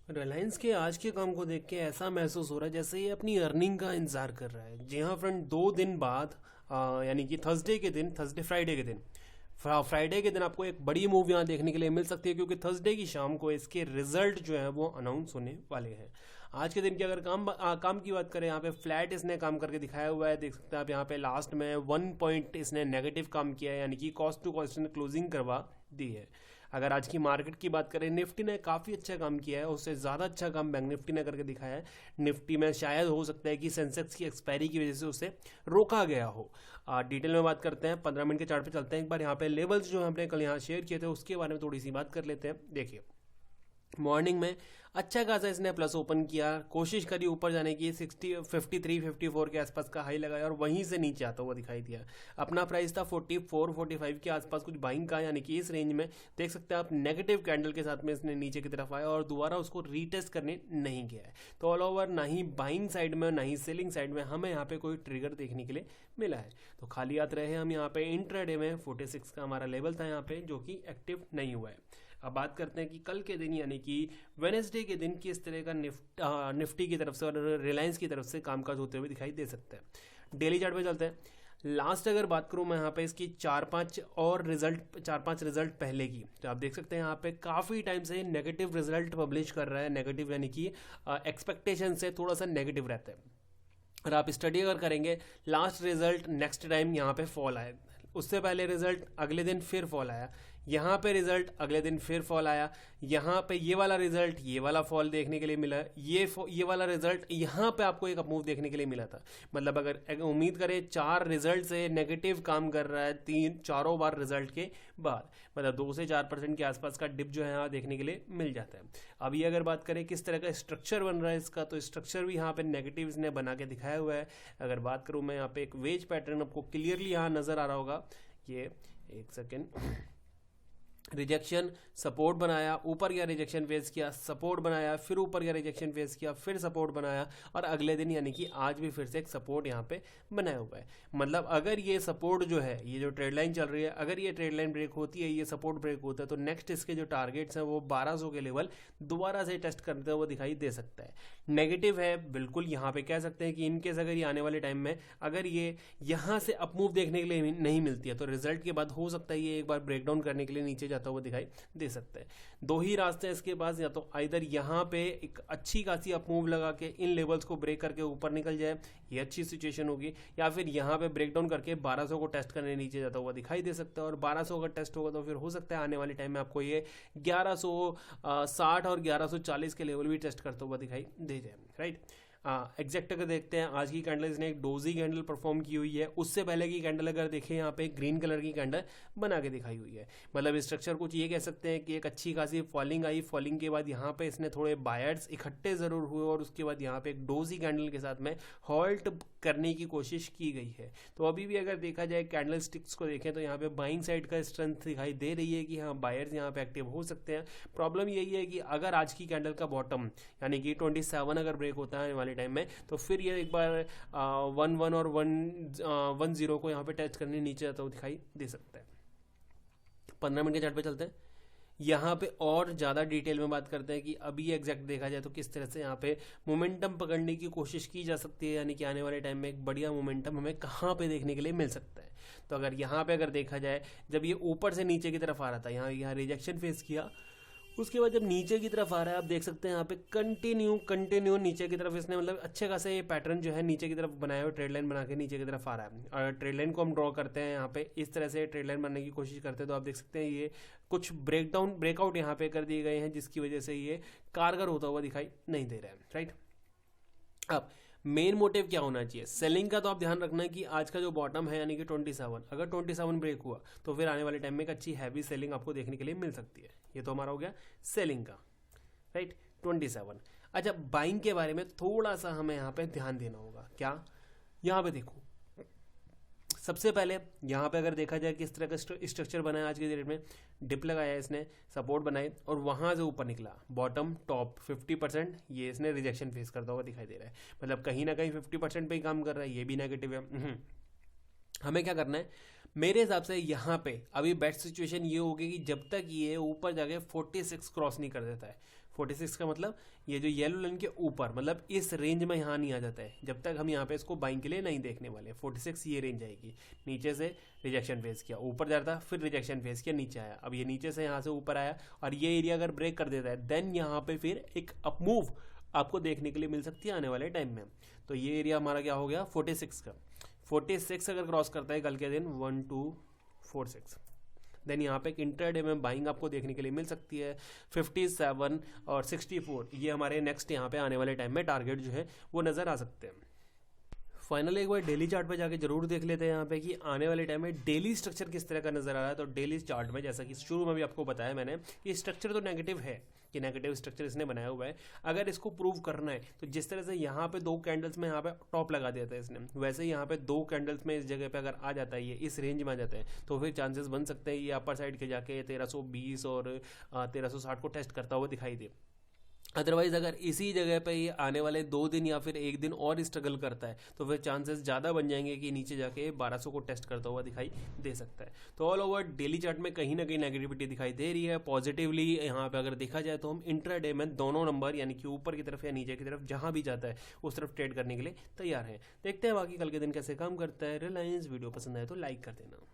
रिलायंस के आज के काम को देख के ऐसा महसूस हो रहा है जैसे ये अपनी अर्निंग का इंतजार कर रहा है। जी हाँ फ्रेंड, 2 दिन बाद यानी कि थर्सडे फ्राइडे के दिन फ्राइडे के दिन आपको एक बड़ी मूव यहाँ देखने के लिए मिल सकती है, क्योंकि थर्सडे की शाम को इसके रिजल्ट जो है वो अनाउंस होने वाले हैं। आज के दिन की अगर काम की बात करें, यहाँ पे फ्लैट इसने काम करके दिखाया हुआ है, देख सकते हैं आप। यहाँ पे लास्ट में 1 पॉइंट इसने नेगेटिव काम किया है, यानी कि कॉस्ट टू कॉस्ट ने क्लोजिंग करवा दी है। अगर आज की मार्केट की बात करें, निफ्टी ने काफ़ी अच्छा काम किया है, उससे ज़्यादा अच्छा काम बैंक निफ्टी ने करके दिखाया है। निफ्टी में शायद हो सकता है कि सेंसेक्स की एक्सपायरी की वजह से उसे रोका गया हो। डिटेल में बात करते हैं, 15 मिनट के चार्ट पे चलते हैं। एक बार यहाँ पे लेवल्स जो हमने कल यहाँ शेयर किए थे उसके बारे में थोड़ी सी बात कर लेते हैं। देखिए, मॉर्निंग में अच्छा खासा इसने प्लस ओपन किया, कोशिश करी ऊपर जाने की, 53-54 के आसपास का हाई लगाया और वहीं से नीचे आता हुआ दिखाई दिया। अपना प्राइस था 44-45 के आसपास कुछ बाइंग का, यानी कि इस रेंज में देख सकते हैं आप नेगेटिव कैंडल के साथ में इसने नीचे की तरफ आया और दोबारा उसको रीटेस्ट करने नहीं गया है। तो ऑल ओवर ना ही बाइंग साइड में ना ही सेलिंग साइड में हमें यहाँ पे कोई ट्रिगर देखने के लिए मिला है। तो खाली हाथ रहे हम यहाँ पे। इंट्राडे में 46 का हमारा लेवल था यहाँ पे, जो कि एक्टिव नहीं हुआ है। अब बात करते हैं कि कल के दिन यानी कि वेनेसडे के दिन किस तरह का निफ्टी की तरफ से और रिलायंस की तरफ से कामकाज होते हुए दिखाई दे सकता है। डेली चार्ट पे चलते हैं। लास्ट अगर बात करूं मैं यहाँ पे इसकी चार पांच रिजल्ट पहले की, तो आप देख सकते हैं यहाँ पे काफ़ी टाइम से नेगेटिव रिजल्ट पब्लिश कर रहा है। नेगेटिव यानी कि एक्सपेक्टेशन से थोड़ा सा नेगेटिव रहता है। और आप स्टडी अगर करेंगे, लास्ट रिजल्ट नेक्स्ट टाइम यहाँ पे फॉल आया, उससे पहले रिजल्ट अगले दिन फिर फॉल आया, यहाँ पे रिजल्ट अगले दिन फिर फॉल आया, यहाँ पे ये वाला रिजल्ट ये वाला फॉल देखने के लिए मिला, ये वाला रिजल्ट यहाँ पे आपको एक अपमूव देखने के लिए मिला था। मतलब अगर उम्मीद करें 4 रिजल्ट से नेगेटिव काम कर रहा है 3-4 बार रिजल्ट के बाद, मतलब 2 से 4% के आसपास का डिप जो है यहाँ देखने के लिए मिल जाता है। अब ये अगर बात करें किस तरह का स्ट्रक्चर बन रहा है इसका, तो स्ट्रक्चर भी यहाँ पे नेगेटिव इसने बना के दिखाया हुआ है। अगर बात करूँ मैं यहाँ पे, एक वेज पैटर्न आपको क्लियरली यहाँ नजर आ रहा होगा। ये एक सेकेंड, रिजेक्शन सपोर्ट बनाया, ऊपर गया रिजेक्शन फेस किया, सपोर्ट बनाया, फिर ऊपर गया रिजेक्शन फेस किया, फिर सपोर्ट बनाया और अगले दिन यानी कि आज भी फिर से एक सपोर्ट यहाँ पे बनाया हुआ है। मतलब अगर ये सपोर्ट जो है, ये जो ट्रेड लाइन चल रही है, अगर ये ट्रेड लाइन ब्रेक होती है, ये सपोर्ट ब्रेक होता है, तो नेक्स्ट इसके जो टारगेट्स हैं वो 1200 के लेवल दोबारा से टेस्ट करते हुए दिखाई दे सकता है। नेगेटिव है बिल्कुल, यहाँ पे कह सकते हैं कि इनकेस अगर ये आने वाले टाइम में अगर ये यहाँ से अपमूव देखने के लिए नहीं मिलती है, तो रिजल्ट के बाद हो सकता है ये एक बार ब्रेकडाउन करने के लिए नीचे जाता हुआ दिखाई दे सकता है। दो ही रास्ते हैं इसके पास, या तो आइदर यहाँ पे एक अच्छी खासी अपमूव लगा के इन लेवल्स को ब्रेक करके ऊपर निकल जाए, ये अच्छी सिचुएशन होगी, या फिर यहाँ पे ब्रेकडाउन करके 1200 को टेस्ट करने नीचे जाता हुआ दिखाई दे सकता है। और 1200 अगर टेस्ट होगा तो फिर हो सकता है आने वाले टाइम में आपको ये 1160 और 1140 के लेवल भी टेस्ट करता हुआ दिखाई दे जाए, राइट। एग्जैक्ट अगर देखते हैं, आज की कैंडल इसने एक डोजी कैंडल परफॉर्म की हुई है। उससे पहले की कैंडल अगर देखें, यहाँ पे ग्रीन कलर की कैंडल बना के दिखाई हुई है। मतलब स्ट्रक्चर कुछ ये कह सकते हैं कि एक अच्छी खासी फॉलिंग आई, फॉलिंग के बाद यहाँ पे इसने थोड़े बायर्स इकट्ठे जरूर हुए और उसके बाद यहाँ पे एक डोजी कैंडल के साथ में हॉल्ट करने की कोशिश की गई है। तो अभी भी अगर देखा जाए कैंडल स्टिक्स को देखें, तो यहाँ पे बाइंग साइड का स्ट्रेंथ दिखाई दे रही है कि हाँ बायर्स यहाँ पे एक्टिव हो सकते हैं। प्रॉब्लम यही है कि अगर आज की कैंडल का बॉटम यानी कि 27 अगर ब्रेक होता है आने वाले टाइम में, तो फिर ये एक बार 11 और 110 को यहाँ पे टच करने नीचे आता हुआ दिखाई दे सकता है। 15 मिनट के चार्ट पे चलते हैं। यहाँ पे और ज़्यादा डिटेल में बात करते हैं कि अभी एग्जैक्ट देखा जाए तो किस तरह से यहाँ पे मोमेंटम पकड़ने की कोशिश की जा सकती है, यानी कि आने वाले टाइम में एक बढ़िया मोमेंटम हमें कहाँ पे देखने के लिए मिल सकता है। तो अगर यहाँ पे अगर देखा जाए, जब ये ऊपर से नीचे की तरफ आ रहा था, यहाँ रिजेक्शन फेस किया, उसके बाद जब नीचे की तरफ आ रहा है, आप देख सकते हैं यहाँ पे कंटिन्यू नीचे की तरफ इसने मतलब अच्छे खासे ये पैटर्न जो है नीचे की तरफ बनाया हुआ, ट्रेड लाइन बना के नीचे की तरफ आ रहा है। और ट्रेड लाइन को हम ड्रॉ करते हैं यहाँ पे, इस तरह से ट्रेड लाइन बनाने की कोशिश करते हैं, तो आप देख सकते हैं ये कुछ ब्रेकआउट यहाँ पे कर दिए गए हैं, जिसकी वजह से ये कारगर होता हुआ दिखाई नहीं दे रहा है, राइट। अब मेन मोटिव क्या होना चाहिए सेलिंग का, तो आप ध्यान रखना कि आज का जो बॉटम है यानी कि 27, अगर 27 ब्रेक हुआ तो फिर आने वाले टाइम में एक अच्छी हैवी सेलिंग आपको देखने के लिए मिल सकती है। ये तो हमारा हो गया सेलिंग का, राइट, 27। अच्छा, बाइंग के बारे में थोड़ा सा हमें यहाँ पे ध्यान देना होगा। क्या, यहाँ पे देखो, सबसे पहले यहाँ पे अगर देखा जाए किस तरह का स्ट्रक्चर बना है आज के डेट में, डिप लगाया इसने, सपोर्ट बनाए और वहां से ऊपर निकला, बॉटम टॉप 50%, ये इसने रिजेक्शन फेस करता हुआ दिखाई दे रहा है। मतलब कहीं ना कहीं 50% पे ही काम कर रहा है, ये भी नेगेटिव है। हमें क्या करना है, मेरे हिसाब से यहाँ पे अभी बेस्ट सिचुएशन ये होगी कि जब तक ये ऊपर जाके 46 क्रॉस नहीं कर देता है। 46 का मतलब ये जो येलो लाइन के ऊपर, मतलब इस रेंज में यहाँ नहीं आ जाता है, जब तक हम यहाँ पे इसको बाइंग के लिए नहीं देखने वाले। 46 ये रेंज आएगी। नीचे से रिजेक्शन फेस किया, ऊपर जाता, फिर रिजेक्शन फेस किया, नीचे आया। अब ये नीचे से यहाँ से ऊपर आया और ये एरिया अगर ब्रेक कर देता है, देन यहाँ पे फिर एक अप मूव आपको देखने के लिए मिल सकती है आने वाले टाइम में। तो ये एरिया हमारा क्या हो गया 46 का। 46 अगर क्रॉस करता है कल के दिन 1246, देन यहाँ पे एक इंटरडे में बाइंग आपको देखने के लिए मिल सकती है। 57 और 64 ये हमारे नेक्स्ट यहाँ पे आने वाले टाइम में टारगेट जो है वो नज़र आ सकते हैं। फाइनली एक बार डेली चार्ट पे जाके जरूर देख लेते हैं यहाँ पे कि आने वाले टाइम में डेली स्ट्रक्चर किस तरह का नजर आ रहा है। तो डेली चार्ट में जैसा कि शुरू में भी आपको बताया मैंने कि स्ट्रक्चर तो नेगेटिव है, कि नेगेटिव स्ट्रक्चर इसने बनाया हुआ है। अगर इसको प्रूव करना है तो जिस तरह से यहाँ पे 2 कैंडल्स में यहाँ पे टॉप लगा दिया था इसने, वैसे यहाँ पे 2 कैंडल्स में इस जगह पे अगर आ जाता है, ये इस रेंज में आ जाता है, तो फिर चांसेस बन सकते हैं ये अपर साइड के जाके 1320 और 1360 को टेस्ट करता हुआ दिखाई दे। अदरवाइज अगर इसी जगह पे ये आने वाले 2 दिन या फिर 1 दिन और स्ट्रगल करता है, तो फिर चांसेस ज़्यादा बन जाएंगे कि नीचे जाके 1200 को टेस्ट करता हुआ दिखाई दे सकता है। तो ऑल ओवर डेली चार्ट में कहीं ना कहीं नेगेटिविटी दिखाई दे रही है। पॉजिटिवली यहाँ पे अगर देखा जाए तो हम इंट्राडे में दोनों नंबर यानी कि ऊपर की तरफ या नीचे की तरफ जहाँ भी जाता है उस तरफ ट्रेड करने के लिए तैयार है। देखते हैं बाकी कल के दिन कैसे काम करता है। रिलायंस वीडियो पसंद आए तो लाइक कर देना।